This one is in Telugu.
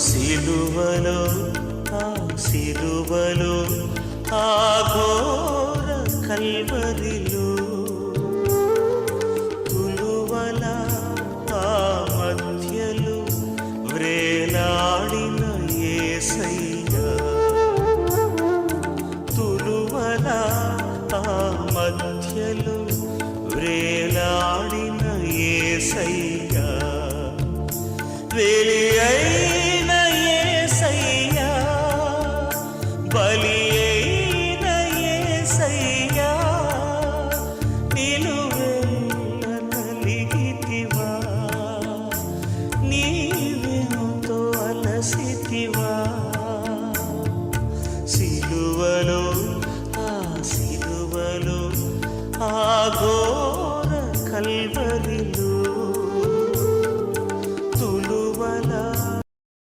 సిలువలో సిలువలో ఆ ఘోర కల్వరిలో తులువల ఆ మధ్యలో వ్రేలాడిన యేసయ్యా తులువల ఆ మధ్యలో వ్రేలాడిన యేసయ్యా వెలి అయిన యేసయ్యా బలి అయిన యేసయ్యా నిలువెల్ల నలిగితివా నీవెంతో అలసితివా